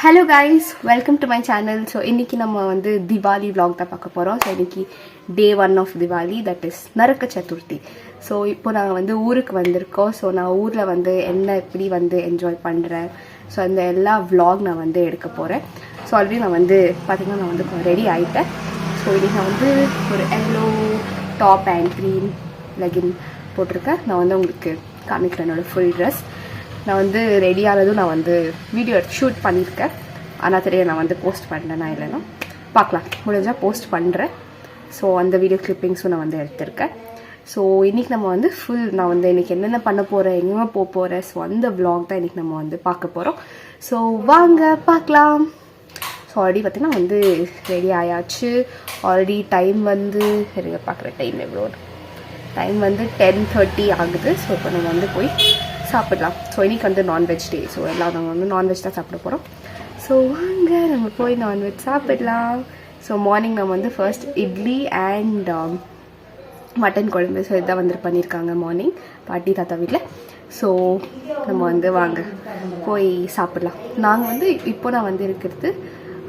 Hello guys, welcome to my channel. So இன்றைக்கி நம்ம வந்து திவாலி vlog தான் பார்க்க போகிறோம். ஸோ இன்றைக்கி day 1 of Diwali, that is Naraka Chaturthi. So இப்போ நாங்கள் வந்து ஊருக்கு வந்திருக்கோம். ஸோ நான் ஊரில் வந்து என்ன எப்படி வந்து என்ஜாய் பண்ணுறேன், ஸோ அந்த எல்லா vlog நான் வந்து எடுக்க போகிறேன். ஸோ ஆல்ரெடி நான் வந்து பார்த்திங்கன்னா நான் வந்து ரெடி ஆகிட்டேன். ஸோ இன்றைக்கி நான் வந்து ஒரு yellow top and green legging போட்டிருக்கேன். நான் வந்து உங்களுக்கு காமிக்கிறேன் என்னோடய ஃபுல் ட்ரெஸ். நான் வந்து ரெடி ஆனதும் நான் வந்து வீடியோ ஷூட் பண்ணியிருக்கேன். ஆனால் தெரிய நான் வந்து போஸ்ட் பண்ணேன்னா இல்லைன்னா பார்க்கலாம், முடிஞ்சால் போஸ்ட் பண்ணுறேன். ஸோ அந்த வீடியோ கிளிப்பிங்ஸும் நான் வந்து எடுத்திருக்கேன். ஸோ இன்றைக்கி நம்ம வந்து நான் வந்து இன்றைக்கி என்னென்ன பண்ண போகிறேன், எங்கெங்கே போகிறேன், ஸோ அந்த vlog தான் இன்றைக்கி நம்ம வந்து பார்க்க போகிறோம். ஸோ வாங்க பார்க்கலாம். ஸோ ஆல்ரெடி பார்த்திங்கன்னா வந்து ரெடி ஆயாச்சு. ஆல்ரெடி டைம் வந்து பார்க்குற டைம் எவ்வளோ, டைம் வந்து 10:30 ஆகுது. ஸோ இப்போ நம்ம வந்து போய் சாப்பிடலாம். ஸோ இன்றைக்கி வந்து நான்வெஜ் டே. ஸோ எல்லாம் நாங்கள் வந்து நான்வெஜ் தான் சாப்பிட போகிறோம். ஸோ வாங்க நம்ம போய் நான்வெஜ் சாப்பிடலாம். ஸோ மார்னிங் நம்ம வந்து ஃபர்ஸ்ட் இட்லி அண்ட் மட்டன் குழம்பு, ஸோ இதான் வந்து பண்ணியிருக்காங்க மார்னிங் பாட்டி தாத்தா வீட்டில். ஸோ நம்ம வந்து வாங்க போய் சாப்பிடலாம். நாங்கள் வந்து இப்போ நான் வந்து இருக்கிறது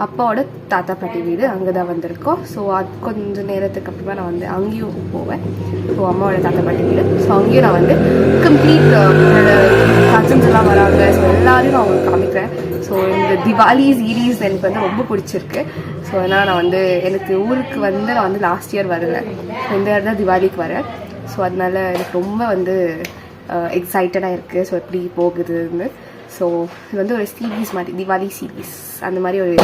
அப்பாவோட தாத்தா பாட்டி வீடு, அங்கே தான் வந்திருக்கோம். ஸோ அது கொஞ்சம் நேரத்துக்கு அப்புறமா நான் வந்து அங்கேயும் போவேன். ஸோ அம்மாவோட தாத்தா பாட்டி வீடு. ஸோ அங்கேயும் நான் வந்து கம்ப்ளீட் கசின்ஸ் எல்லாம் வராங்க. ஸோ எல்லாரையும் நான் உங்களுக்கு காமிக்கிறேன். ஸோ இந்த திவாலி சீரீஸ் எனக்கு வந்து ரொம்ப பிடிச்சிருக்கு. ஸோ அதனால் நான் வந்து எனக்கு ஊருக்கு வந்து நான் வந்து லாஸ்ட் இயர் வரல, இந்த இயர் தான் திவாலிக்கு வரேன். ஸோ அதனால எனக்கு ரொம்ப வந்து எக்ஸைட்டடாக இருக்குது. ஸோ எப்படி போகுதுன்னு. ஸோ இது வந்து ஒரு சீரீஸ் மாதிரி, திவாலி சீரீஸ் அந்த மாதிரி ஒரு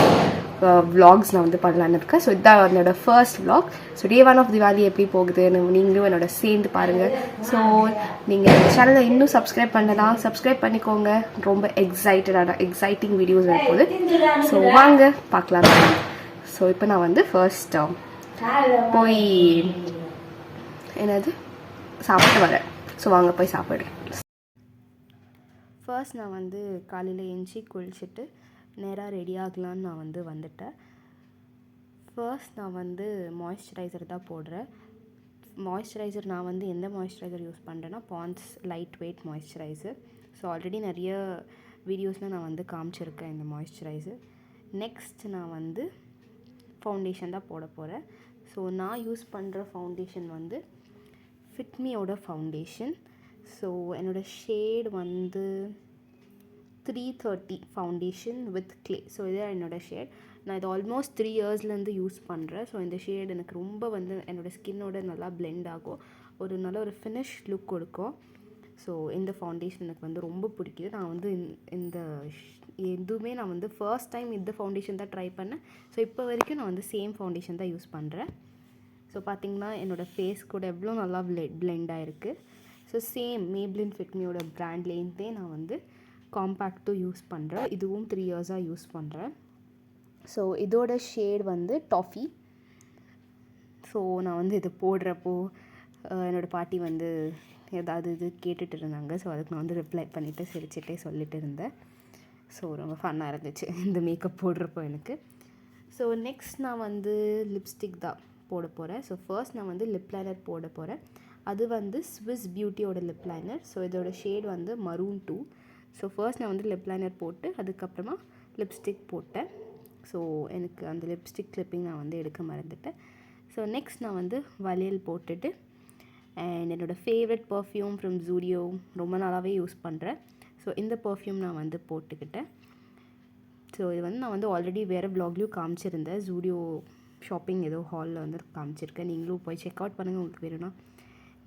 vlogs நான் வந்து பண்ணலான்னு இருக்கேன். ஸோ இதுதான் என்னோட first vlog. So day 1 of Diwali எப்படி போகுது நீங்களும் என்னோட சேர்ந்து பாருங்கள். ஸோ நீங்கள் இந்த சேனலை இன்னும் சப்ஸ்கிரைப் பண்ணலாம், சப்ஸ்கிரைப் பண்ணிக்கோங்க. ரொம்ப எக்ஸைட்டிங் வீடியோஸ் வரப்போகுது. ஸோ வாங்க பார்க்கலாம். ஸோ இப்போ நான் வந்து ஃபர்ஸ்ட் போய் என்னது சாப்பிட்டு வரேன். ஸோ வாங்க போய் சாப்பிட்றேன். ஃபர்ஸ்ட் நான் வந்து காலையில் எழுந்துச்சி குளிச்சுட்டு நேராக ரெடி ஆகலான்னு நான் வந்து வந்துட்டேன். ஃபர்ஸ்ட் நான் வந்து மாய்ஸ்சரைசர் தான் போடுறேன். மாய்ஸ்சரைசர் நான் வந்து எந்த மாய்ஸ்சரைசர் யூஸ் பண்ணுறேன்னா Pond's lightweight moisturiser. So already நிறைய வீடியோஸில் நான் வந்து காமிச்சிருக்கேன் இந்த மாய்ஸ்சரைசர். நெக்ஸ்ட் நான் வந்து ஃபவுண்டேஷன் தான் போட போகிறேன். ஸோ நான் யூஸ் பண்ணுற ஃபவுண்டேஷன் வந்து ஃபிட்மியோட ஃபவுண்டேஷன். ஸோ என்னோடய ஷேட் வந்து 330 ஃபவுண்டேஷன் வித் க்ளே. ஸோ இதுதான் என்னோடய ஷேட். நான் இது ஆல்மோஸ்ட் 3 இயர்ஸ்லேருந்து யூஸ் பண்ணுறேன். ஸோ இந்த ஷேட் எனக்கு ரொம்ப வந்து என்னோடய ஸ்கின்னோட நல்லா பிளெண்ட் ஆகும், ஒரு நல்ல ஒரு ஃபினிஷ் லுக் கொடுக்கும். ஸோ இந்த ஃபவுண்டேஷன் எனக்கு வந்து ரொம்ப பிடிக்குது. நான் வந்து இந்த எதுவுமே நான் வந்து ஃபர்ஸ்ட் டைம் இந்த ஃபவுண்டேஷன் தான் ட்ரை பண்ணேன். ஸோ இப்போ வரைக்கும் நான் வந்து சேம் ஃபவுண்டேஷன் தான் யூஸ் பண்ணுறேன். ஸோ பார்த்திங்கன்னா என்னோடய ஃபேஸ் கூட எவ்வளோ நல்லா பிளெண்ட் ஆகிருக்கு. ஸோ சேம் மேப்ளின் ஃபிட்மியோட ப்ராண்ட்லேருந்தே நான் வந்து காம்பேக்டும் யூஸ் பண்ணுறேன். இதுவும் 3 இயர்ஸாக யூஸ் பண்ணுறேன். ஸோ இதோட ஷேட் வந்து டாஃபி. ஸோ நான் வந்து இது போடுறப்போ என்னோடய பாட்டி வந்து ஏதாவது இது கேட்டுட்டு இருந்தாங்க. ஸோ அதுக்கு நான் வந்து ரிப்ளை பண்ணிவிட்டு சிரிச்சிட்டே சொல்லிட்டு இருந்தேன். ஸோ ரொம்ப ஃபன்னாக இருந்துச்சு இந்த மேக்கப் போடுறப்போ எனக்கு. ஸோ நெக்ஸ்ட் நான் வந்து லிப்ஸ்டிக் தான் போட போகிறேன். ஸோ ஃபர்ஸ்ட் நான் வந்து லிப் லைனர் போட போகிறேன். அது வந்து ஸ்விஸ் பியூட்டியோட லிப் லைனர். ஸோ இதோட ஷேட் வந்து மரூன் 2. ஸோ ஃபர்ஸ்ட் நான் வந்து லிப் லைனர் போட்டு அதுக்கப்புறமா லிப்ஸ்டிக் போட்டேன். ஸோ எனக்கு அந்த லிப்ஸ்டிக் கிளிப்பிங் நான் வந்து எடுக்க மறந்துட்டேன். ஸோ நெக்ஸ்ட் நான் வந்து வளையல் போட்டுட்டு அண்ட் என்னோடய ஃபேவரட் பர்ஃப்யூம் ஃப்ரம் ஜூடியோ ரொம்ப நாளாகவே யூஸ் பண்ணுறேன். ஸோ இந்த பர்ஃப்யூம் நான் வந்து போட்டுக்கிட்டேன். ஸோ இது வந்து நான் வந்து ஆல்ரெடி வேறு வ்ளாக்லேயும் காமிச்சிருந்தேன். ஜூடியோ ஷாப்பிங் ஏதோ ஹாலில் வந்து காமிச்சிருக்கேன், நீங்களும் போய் செக் அவுட் பண்ணுங்கள் உங்களுக்கு வேணும்னா.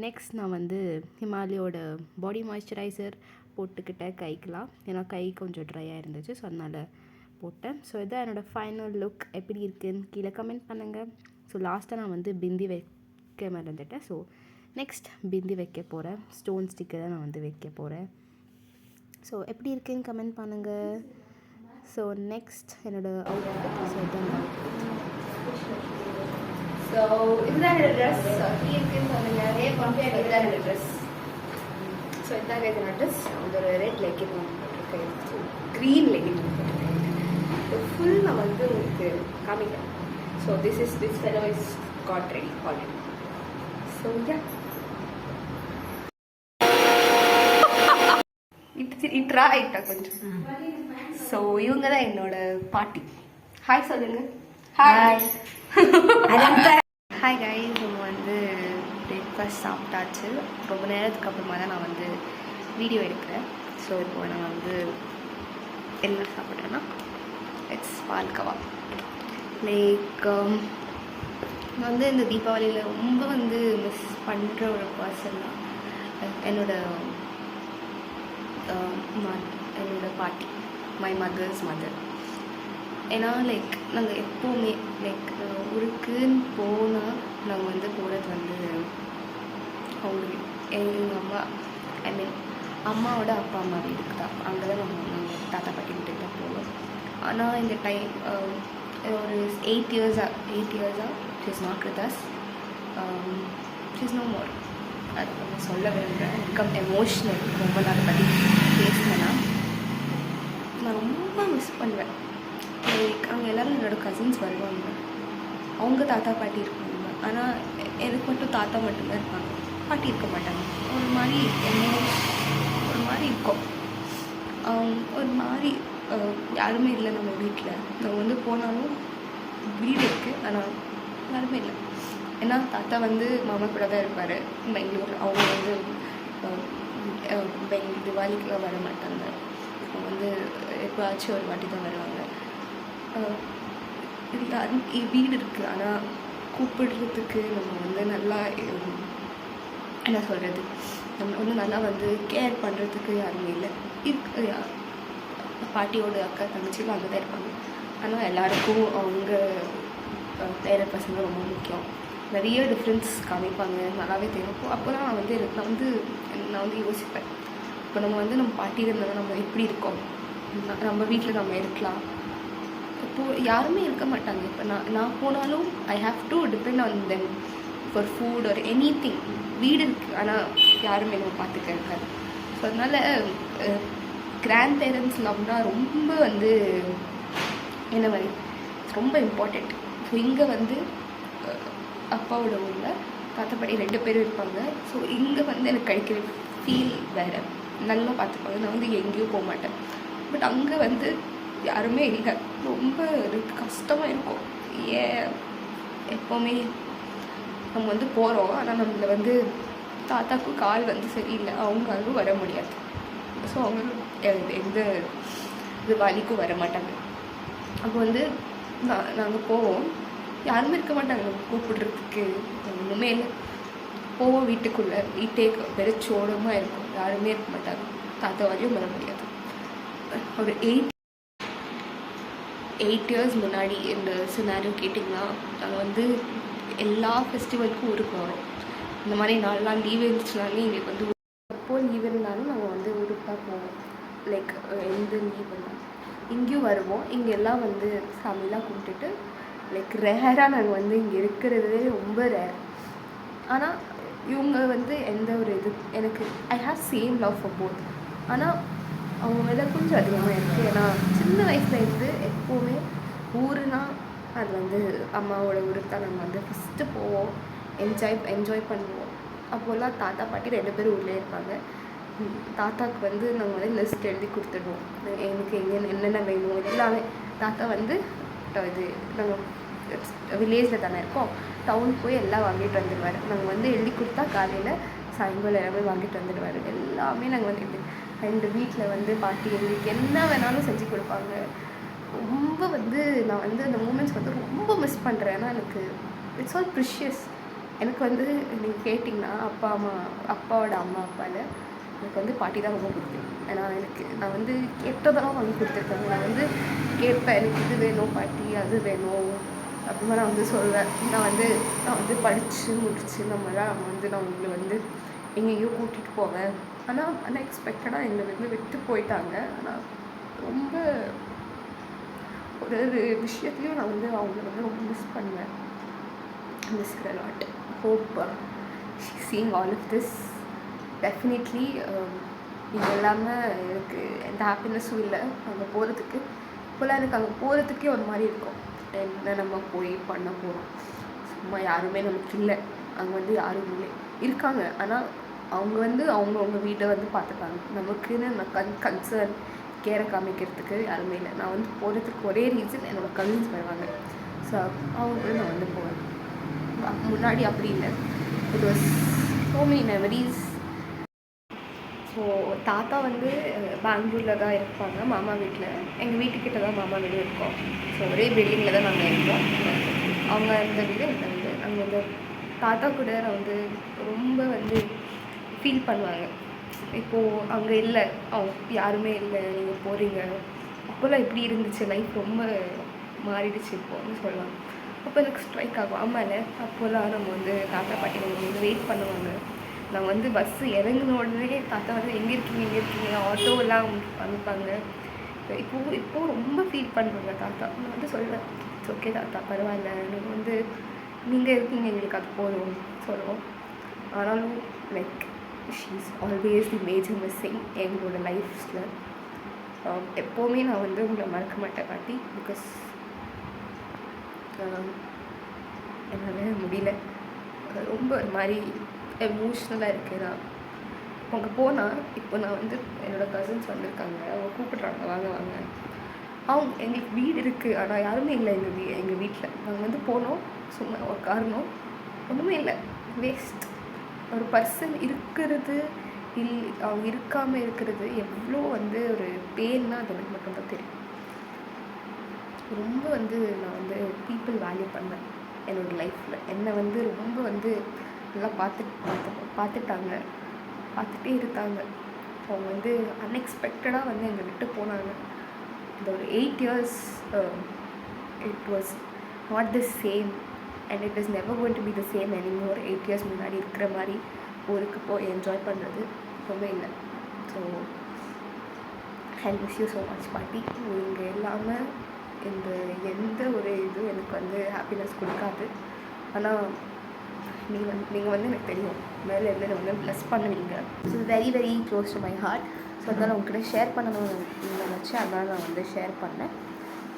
நெக்ஸ்ட் நான் வந்து ஹிமாலயோட பாடி மாய்ஸ்சரைசர் போட்டுக்கிட்டேன் கைக்கெலாம், ஏன்னா கை கொஞ்சம் ட்ரையாக இருந்துச்சு. ஸோ அதனால் போட்டேன். ஸோ இதான் என்னோடய ஃபைனல் லுக். எப்படி இருக்குன்னு கீழே கமெண்ட் பண்ணுங்கள். ஸோ லாஸ்ட்டாக நான் வந்து பிந்தி வைக்க மறந்துட்டேன். ஸோ நெக்ஸ்ட் பிந்தி வைக்க போகிறேன். ஸ்டோன் ஸ்டிக்கர் தான் நான் வந்து வைக்க போகிறேன். ஸோ எப்படி இருக்குன்னு கமெண்ட் பண்ணுங்கள். ஸோ நெக்ஸ்ட் என்னோடய அவுட்ஃபிட். ஸோ இதான் ஸோ இதுதான் என்னோடய ட்ரெஸ். எப்படி இருக்குன்னு சொல்லுங்கள். ரே பம்பே இதுதான் என்னோடய ட்ரெஸ். ஸோ இதாங்க என்னோட ட்ரெஸ். வந்து ஒரு ரெட் லெக்கின் போட்டிருக்கேன், க்ரீன் லெக்கின் போட்டிருக்கேன். ஸோ ஃபுல் நான் வந்து உங்களுக்கு காமிக்கிறேன். So this fellow is got ready already. So இட்ரா ஆகிட்டா கொஞ்சம். ஸோ இவங்க தான் என்னோட பாட்டி. ஹாய் சொல்லுங்க. ஹாய். ஹாய் கைஸ், நம்ம வந்து பிரேக்ஃபாஸ்ட் சாப்பிட்டாச்சு. ரொம்ப நேரத்துக்கு அப்புறமா தான் நான் வந்து வீடியோ எடுக்கிறேன். ஸோ இப்போ நான் வந்து என்ன சாப்பிட்றேன்னா இட்ஸ் பால்கவா. லைக் வந்து இந்த தீபாவளியில் ரொம்ப வந்து மிஸ் பண்ணுற ஒரு பர்சன் தான் என்னோட பாட்டி, மை மதர்ஸ் மதர். ஏன்னா லைக் நாங்கள் எப்போவுமே லைக் ஊருக்குன்னு போனால் நாங்கள் வந்து போகிறது வந்து அவங்க எங்கள் அம்மா அம்மாவோட அப்பா அம்மா வீட்டுக்கு தான். அங்கே தான் நாங்கள் தாத்தா பாட்டி வீட்டுக்கு தான் போவோம். ஆனால் இந்த டைம் ஒரு 8 இயர்ஸாக she's not with us. She's no more. அது கொஞ்சம் சொல்ல விரும்புகிறேன். Become emotional. ரொம்ப நாள் பற்றி பேசினேன்னா நான் ரொம்ப மிஸ் பண்ணுவேன். லைக் அங்கே எல்லோரும் என்னோடய கசின்ஸ் வருவாங்க, அவங்க தாத்தா பாட்டி இருப்பாங்க. ஆனால் எனக்கு மட்டும் தாத்தா மட்டும்தான் இருப்பாங்க, பாட்டி இருக்க மாட்டாங்க. ஒரு மாதிரி இருக்கும். ஒரு மாதிரி யாருமே இல்லை நம்ம வீட்டில். நம்ம வந்து போனாலும் வீடு இருக்குது, ஆனால் யாருமே இல்லை. ஏன்னா தாத்தா வந்து மாமா கூட தான் இருப்பார் பெங்களூர். அவங்க வந்து திவாலிக்கெலாம் வர மாட்டாங்க. அவங்க வந்து எப்போயாச்சும் ஒரு வாட்டி தான் வருவாங்க. வீடு இருக்குது, ஆனால் கூப்பிடுறதுக்கு நம்ம வந்து நல்லா என்ன சொல்கிறது, நம்ம வந்து நல்லா வந்து கேர் பண்ணுறதுக்கு யாருமே இல்லை. பாட்டியோட அக்கா தங்கச்சிலாம் அங்கே தான் இருப்பாங்க. ஆனால் எல்லாருக்கும் அவங்க வேற பசங்க ரொம்ப முக்கியம். நிறைய டிஃப்ரென்ஸ் காமிப்பாங்க, நல்லாவே தெரியும். அப்போ தான் நான் வந்து யோசிப்பேன், இப்போ நம்ம வந்து நம்ம பாட்டி இருந்தால் நம்ம எப்படி இருக்கோம், நம்ம வீட்டில் நம்ம இருக்கலாம். இப்போது யாருமே இருக்க மாட்டாங்க. இப்போ நான் போனாலும் I have to depend on them for food or any thing. வீடு இருக்குது, ஆனால் யாருமே நம்ம பார்த்துக்க இருக்காது. ஸோ அதனால் கிராண்ட் பேரண்ட்ஸ் லவ்னா ரொம்ப வந்து என்ன மாதிரி ரொம்ப இம்பார்ட்டண்ட். ஸோ இங்கே வந்து அப்பாவோட ஊரில் தாத்தா பாட்டி 2 பேரும் இருப்பாங்க. ஸோ இங்கே வந்து எனக்கு கிடைக்கிற ஃபீல் வேறு, நல்லா பார்த்துப்பாங்க. நான் வந்து எங்கேயும் போக மாட்டேன். பட் அங்கே வந்து யாருமே இல்லை, ரொம்ப எனக்கு கஷ்டமாக இருக்கும். எப்போவுமே நம்ம வந்து போகிறோம், ஆனால் நம்மளை வந்து தாத்தாக்கும் கால் வந்து சரியில்லை, அவங்களும் வர முடியாது. ஸோ அவங்க எந்த இது வலிக்கும் வர மாட்டாங்க. அப்போ வந்து நாங்கள் போவோம், யாருமே இருக்க மாட்டாங்க நம்ம கூப்பிடுறதுக்கு. ஒன்றுமே இல்லை, போவோம் வீட்டுக்குள்ளே, வீட்டே வெறிச்சோடமாக இருக்கும், யாருமே இருக்க மாட்டாங்க. தாத்தா வரையும் வர முடியாது. ஒரு 8 இயர்ஸ் முன்னாடி இந்த சினாரியோ கேட்டிங்கன்னா, நாங்கள் வந்து எல்லா ஃபெஸ்டிவலுக்கும் ஊருக்கு வரோம். இந்த மாதிரி 4 நாள் லீவ் இருந்துச்சுனாலே எங்களுக்கு வந்து எப்போது லீவ் இருந்தாலும் நாங்கள் வந்து ஊருக்கு தான் போவோம். லைக் எந்த லீவ் இருந்தாலும் இங்கேயும் வருவோம். இங்கே எல்லாம் வந்து சாமிலாம் கும்பிட்டுட்டு லைக் ரேராக நாங்கள் வந்து இங்கே இருக்கிறதே ரொம்ப ரேர். ஆனால் இவங்க வந்து எந்த ஒரு இது எனக்கு I have same love for both. ஆனால் அவங்க மேலே கொஞ்சம் அதிகமாக இருக்குது. ஏன்னா சின்ன வயசுலேருந்து எப்போவுமே ஊருனா அது வந்து அம்மாவோட ஊருக்கு தான் நாங்கள் வந்து ஃபஸ்ட்டு போவோம், என்ஜாய் பண்ணுவோம். அப்போல்லாம் தாத்தா பாட்டி 2 பேரும் ஊர்லேயே இருப்பாங்க. தாத்தாவுக்கு வந்து நாங்கள் வந்து லிஸ்ட் எழுதி கொடுத்துடுவோம், எனக்கு என்னென்ன வேணும் எல்லாமே. தாத்தா வந்து இது நாங்கள் வில்லேஜில் தானே இருக்கோம், டவுன் போய் எல்லாம் வாங்கிட்டு வந்துடுவார். நாங்கள் வந்து எழுதி கொடுத்தா காலையில் சாயங்காலம் எல்லாமே வாங்கிட்டு வந்துடுவார். எல்லாமே நாங்கள் வந்து 2 வீட்டில் வந்து பாட்டி எங்களுக்கு என்ன வேணாலும் செஞ்சு கொடுப்பாங்க. ரொம்ப வந்து நான் வந்து அந்த மூமெண்ட்ஸ் வந்து ரொம்ப மிஸ் பண்ணுறேன். ஏன்னா எனக்கு இட்ஸ் ஆல் ப்ரிஷியஸ். எனக்கு வந்து நீங்கள் கேட்டிங்கன்னா அப்பாவோட அம்மா அப்பாவில் எனக்கு வந்து பாட்டி தான் ரொம்ப பிடிக்கும். ஏன்னா நான் வந்து கேட்டதெல்லாம் வாங்கி கொடுத்துருக்காங்க. நான் வந்து கேட்பேன், எனக்கு இது வேணும் பாட்டி, அது வேணும் அப்படிமா நான் வந்து சொல்வேன். நான் வந்து படித்து முடித்து நான் உங்களை வந்து எங்கேயோ கூட்டிகிட்டு போவேன். ஆனால் அன்எக்ஸ்பெக்டடாக எங்களை வந்து விட்டு போயிட்டாங்க. ஆனால் ரொம்ப ஒரு விஷயத்துலையும் நான் வந்து அவங்கள வந்து ரொம்ப மிஸ் பண்ணுவேன். Miss a lot. Hope seeing all of this definitely இது இல்லாமல் எனக்கு எந்த ஹாப்பினஸும் இல்லை அங்கே போகிறதுக்கு. இப்போலாம் எனக்கு அங்கே போகிறதுக்கே ஒரு மாதிரி இருக்கும், என்ன நம்ம போய் பண்ண போகிறோம், சும்மா யாருமே நமக்கு இல்லை. அங்கே வந்து யாரும் இல்லை இருக்காங்க, ஆனால் அவங்க வந்து அவங்கவுங்க வீட்டை வந்து பார்த்துப்பாங்க. நமக்குன்னு கன்சர்ன் கேரை காமிக்கிறதுக்கு யாருமே இல்லை. நான் வந்து போகிறதுக்கு ஒரே ரீசன் என்னோடய கசின்ஸ் வருவாங்க. ஸோ அவங்க கூட நான் வந்து போவேன். முன்னாடி அப்படி இல்லை. It was so many memories. So தாத்தா வந்து பெங்களூரில் தான் இருப்பாங்க, மாமா வீட்டில். எங்கள் வீட்டுக்கிட்ட தான் மாமா வீடு இருக்கோம். ஸோ ஒரே பில்டிங்கில் தான் நாங்கள் இருக்கோம். அவங்க இந்த வீடு இந்த வீடு. அங்கே வந்து தாத்தா கூட நான் வந்து ரொம்ப வந்து ஃபீல் பண்ணுவாங்க. இப்போது அங்கே இல்லை, அவங்க யாருமே இல்லை, நீங்கள் போகிறீங்க. அப்போல்லாம் எப்படி இருந்துச்சு லைஃப், ரொம்ப மாறிடுச்சு இப்போன்னு சொல்லலாம். அப்போ எனக்கு ஸ்ட்ரைக் ஆகும், ஆமாம்ல அப்போல்லாம் நம்ம வந்து தாத்தா பாட்டி வந்து வெயிட் பண்ணுவாங்க. நான் வந்து பஸ்ஸு இறங்கின உடனே தாத்தா வந்து எங்கே இருக்கீங்க ஆட்டோவெல்லாம் அனுப்பாங்க. இப்போது ரொம்ப ஃபீல் பண்ணுவாங்க தாத்தா. நான் வந்து சொல்லுவேன், இட்ஸ் ஓகே தாத்தா, பரவாயில்ல, நீங்கள் வந்து நீங்கள் இருக்கீங்க, எங்களுக்கு அது போதும் சொல்லுவோம். ஆனாலும் like she is always the major missing எங்களோட லைஃப்ஸில். எப்போவுமே நான் வந்து உங்களை மறக்க மாட்டேன் பாட்டி. பிகாஸ் என்னால் முடியல, ரொம்ப ஒரு மாதிரி எமோஷ்னலாக இருக்குது. நான் அங்கே போனால் இப்போ நான் வந்து என்னோடய கசின்ஸ் வந்திருக்காங்க, அவங்க கூப்பிட்றாங்க வாங்க வாங்க. அவங்க எங்களுக்கு வீடு இருக்குது, ஆனால் யாருமே இல்லை எங்கள் வீட்டில். நாங்கள் வந்து போனோம், சும்மா உட்காரணும், ஒன்றுமே இல்லை, வேஸ்ட். ஒரு பர்சன் இருக்கிறது அவங்க இருக்காமல் இருக்கிறது எவ்வளோ வந்து ஒரு பெயின்னா அது எனக்கு மட்டும்தான் தெரியும். ரொம்ப வந்து நான் வந்து பீப்புள் வேல்யூ பண்ணேன் என்னோடய லைஃப்பில். என்னை வந்து ரொம்ப வந்து நல்லா பார்த்துட்டாங்க, பார்த்துட்டே இருக்காங்க. அவங்க வந்து அன்எக்ஸ்பெக்டடாக வந்து எங்களை விட்டு போனாங்க. இந்த ஒரு 8 years it was not the same and it is never going to be the same anymore. 8 years முன்னாடி இருக்கிற மாதிரி ஊருக்கு போய் என்ஜாய் பண்ணுறது ரொம்ப இல்லை. So I miss you so much பாட்டி. நீங்கள் இல்லாமல் இந்த எந்த ஒரு இது எனக்கு வந்து ஹாப்பினஸ் கொடுக்காது. ஆனால் நீங்கள் வந்து எனக்கு தெரியும் மேலே இருந்து என்னை வந்து ப்ளஸ் பண்ணுவீங்க. So very very close to my heart. So அதனால் உங்ககிட்ட ஷேர் பண்ணணும்னு நினச்சி அதனால் நான் வந்து ஷேர் பண்ணேன்.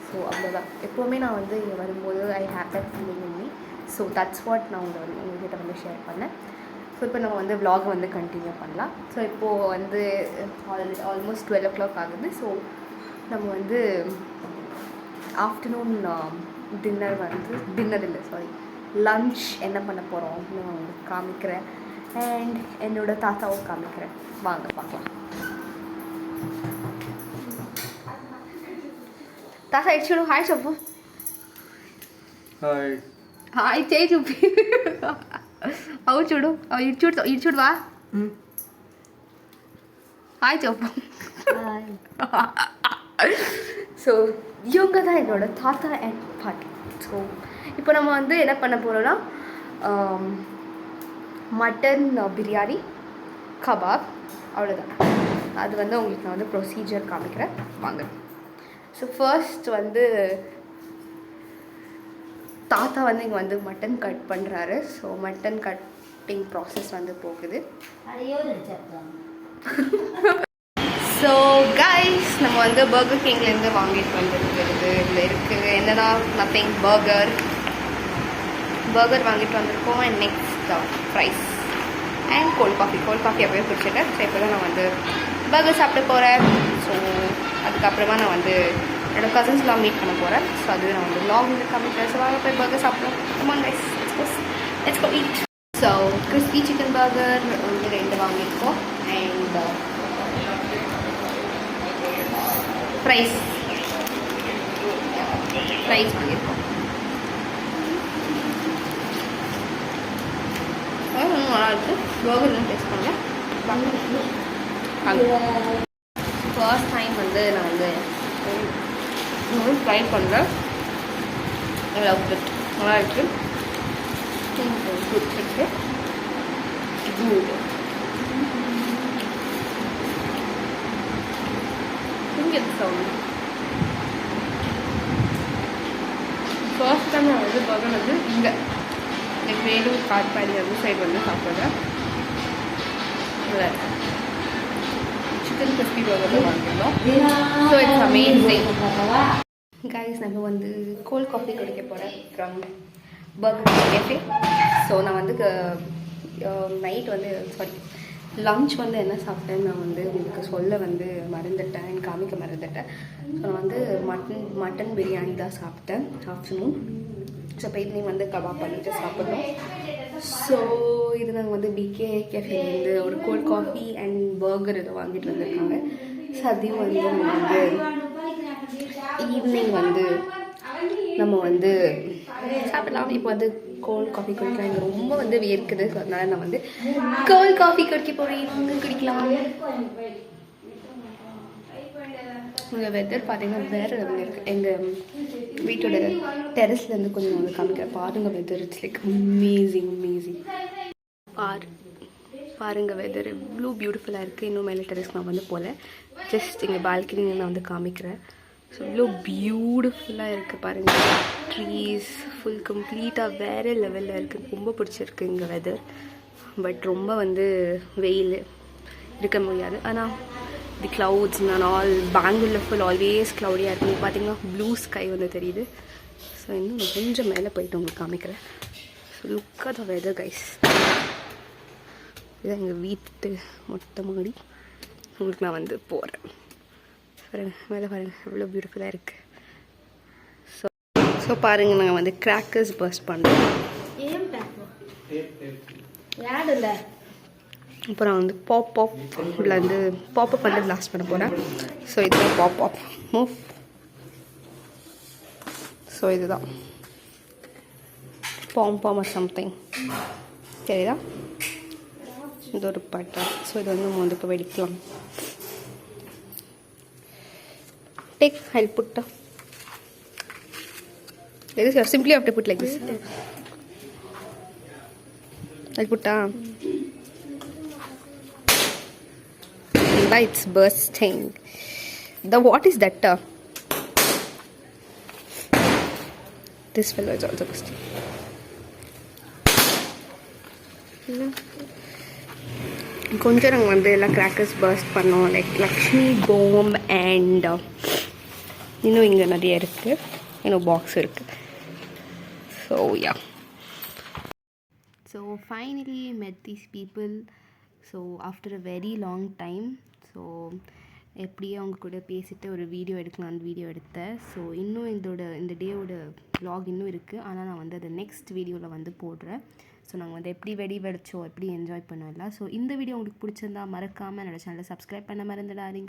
ஸோ அவ்வளோதான். எப்போவுமே நான் வந்து இங்கே வரும்போது I have that feeling in me. So that's what நான் உங்கள்கிட்ட வந்து ஷேர் பண்ணேன். ஸோ இப்போ நம்ம வந்து vlog வந்து கண்டினியூ பண்ணலாம். ஸோ இப்போது வந்து ஆல்மோஸ்ட் 12 o'clock ஆகுது. ஸோ நம்ம வந்து ஆஃப்டர்நூன் டின்னர் இல்லை சாரி லன்ச் என்ன பண்ண போகிறோம் நான் உங்களுக்கு காமிக்கிறேன். அண்ட் என்னோடய தாத்தாவும் காமிக்கிறேன், வாங்க பார்க்கலாம். தாத்தா ఇచ్చుడు హాయ్ చెప్పు. హాయ్ హాయ్ చేయి చూపి. అవు చూడు, ఇచ్చుడు వా హాయ్ చెప్పు. ஸோ இவங்க தான் என்னோட தாத்தா அண்ட் பாட்டி. ஸோ இப்போ நம்ம வந்து என்ன பண்ண போகிறோன்னா மட்டன் பிரியாணி, கபாப், அவ்வளோதான். அது வந்து உங்களுக்கு நான் வந்து ப்ரொசீஜர் காமிக்கிறேன், வாங்க. ஸோ ஃபர்ஸ்ட் வந்து தாத்தா வந்து இங்கே வந்து மட்டன் கட் பண்ணுறாரு. ஸோ மட்டன் கட்டிங் ப்ராசஸ் வந்து போகுது. ஸோ கைஸ் நம்ம வந்து பர்கர் கிங்லேருந்து வாங்கிட்டு வந்துருக்கிறது இதில் இருக்குது என்னன்னா நத்திங் பர்கர் வாங்கிட்டு வந்திருக்கோம். And next fries and cold coffee எப்போயும் குடிச்சிட்டேன். ஸோ இப்போ தான் நான் வந்து பர்கர் சாப்பிட போகிறேன். ஸோ அதுக்கப்புறமா நான் வந்து என்னோடய கசின்ஸ்லாம் மீட் பண்ண போகிறேன். ஸோ அது நான் வந்து vlog வந்து காமிக்கிறேன். ஸோ வாங்க போய் பர்கர் சாப்பிடுவோம். come on guys, let's go eat. So crispy chicken burger வந்து 2 வாங்கியிருக்கோம். அண்ட் ஃப்ரைஸ் வாங்கியிருக்கோம். நல்லா இருக்குது. பர்கர் டேஸ்ட் பண்ணேன். ஃபர்ஸ்ட் டைம் வந்து நான் வந்து ட்ரை பண்ணுறேன். நல்லா இருக்குது. குட் இருக்குது. இங்கே சவுண்ட் ஃபர்ஸ்ட் டைம் நான் வந்து பர்கர் வந்து இங்கே எனக்கு வேலூர் காட்பாடி வந்து சைடு வந்து சாப்பிட்றேன். நல்லா இருக்கு. சிக்கன் கிறிஸ்பி பர்கர் வாங்கியிருந்தோம். So it's amazing guys. நம்ம வந்து கோல்ட் காஃபி குடிக்க போகிறேன் ஃப்ரம் பர்கர் கேஃபே. ஸோ நான் வந்து நைட் வந்து லன்ச் வந்து என்ன சாப்பிட்டேன்னு நான் வந்து உங்களுக்கு சொல்ல வந்து மறந்துட்டேன், காமிக்க மறந்துட்டேன். ஸோ நான் வந்து மட்டன் பிரியாணி தான் சாப்பிட்டேன் ஆஃப்டர்நூன். ஸோ இப்போ ஈவினிங் வந்து கபாப் பண்ணிட்டு சாப்பிட்றோம். ஸோ இது நாங்கள் வந்து பிகே கேஃபேலேருந்து ஒரு கோல்ட் காஃபி அண்ட் பர்கர் இதை வாங்கிட்டு வந்திருக்காங்க. ஸோ அதையும் வந்து ஈவினிங் வந்து நம்ம வந்து சாப்பிடலாம். இப்போ வந்து கோல்ட் காஃபி குடிக்கலாம். இங்கே ரொம்ப வந்து வேர்க்குது. ஸோ அதனால நான் வந்து கோல்ட் காஃபி குடிக்க போகிறேன். இவங்க குடிக்கலாம். உங்கள் வெதர் பார்த்தீங்கன்னா வேறு லெவலில் இருக்குது. எங்கள் வீட்டோட டெரஸ்லேருந்து கொஞ்சம் வந்து காமிக்கிறேன். பாருங்கள் வெதர், இட்ஸ் லைக் அமேசிங். பாருங்கள் வெதர் இவ்வளோ பியூட்டிஃபுல்லாக இருக்குது. இன்னும் மேலே டெரஸ்க்கு நான் வந்து போகல. ஜஸ்ட் எங்கள் பால்கனி நான் வந்து காமிக்கிறேன். ஸோ இவ்வளோ பியூட்டிஃபுல்லாக இருக்குது பாருங்கள். ட்ரீஸ் ஃபுல் கம்ப்ளீட்டாக வேறு லெவலில் இருக்குது. ரொம்ப பிடிச்சிருக்கு இங்கே வெதர். பட் ரொம்ப வந்து வெயில் இருக்க முடியாது. ஆனால் தி க்ளவுட்ஸ் நான் பெங்களூரில் ஃபுல் ஆல்வேஸ் க்ளவுடியாக இருக்குது. பார்த்தீங்கன்னா ப்ளூ ஸ்கை வந்து தெரியுது. ஸோ இன்னும் நான் கொஞ்சம் மேலே போயிட்டு உங்களுக்கு காமிக்கிறேன். So look at the weather guys. இதான் எங்கள் வீட்டு மொட்டை மாடி. உங்களுக்கு நான் வந்து போகிறேன். மேலே பாருங்கள் எவ்வளோ பியூட்டிஃபுல்லாக இருக்குது. ஸோ பாருங்கள் நாங்கள் வந்து கிராக்கர்ஸ் பர்ஸ்ட் பண்ணுறோம். அப்புறம் வந்து பாப்பில் வந்து பாப்பப் வந்து பிளாஸ்ட் பண்ண போகிறேன். ஸோ இதுதான் பாப் மூவ். ஸோ இதுதான் பாம் ஆர் சம்திங் சரிதா. இது ஒரு பட்டா. ஸோ இது வந்து நம்ம வந்து இப்போ வெடிக்கலாம். Take, I'll put like this. You simply have to put like this. I'll put it's bursting. What is that? This fellow is also bursting. கொஞ்சம் நாங்கள் வந்து எல்லாம் கிராக்கர்ஸ் பர்ஸ்ட் பண்ணோம். லைக் லக்ஷ்மி பாம் அண்ட் இன்னும் இங்கே நிறைய இருக்குது. இன்னும் பாக்ஸ் இருக்குது. So yeah. So finally met these people. So after a very long time. So எப்படியே அவங்க கூட பேசிட்டு ஒரு வீடியோ எடுக்கலான்னு வீடியோ எடுத்தேன். ஸோ இன்னும் இந்த டேவோட vlog இன்னும் இருக்குது. ஆனால் நான் வந்து அதை நெக்ஸ்ட் வீடியோவில் வந்து போடுறேன். ஸோ நாங்கள் வந்து எப்படி வெடிச்சோம், எப்படி என்ஜாய் பண்ணோம்ல. ஸோ இந்த வீடியோ உங்களுக்கு பிடிச்சிருந்தா மறக்காமல் என்னோட சேனலை சப்ஸ்கிரைப் பண்ண மறந்துடாதீங்க.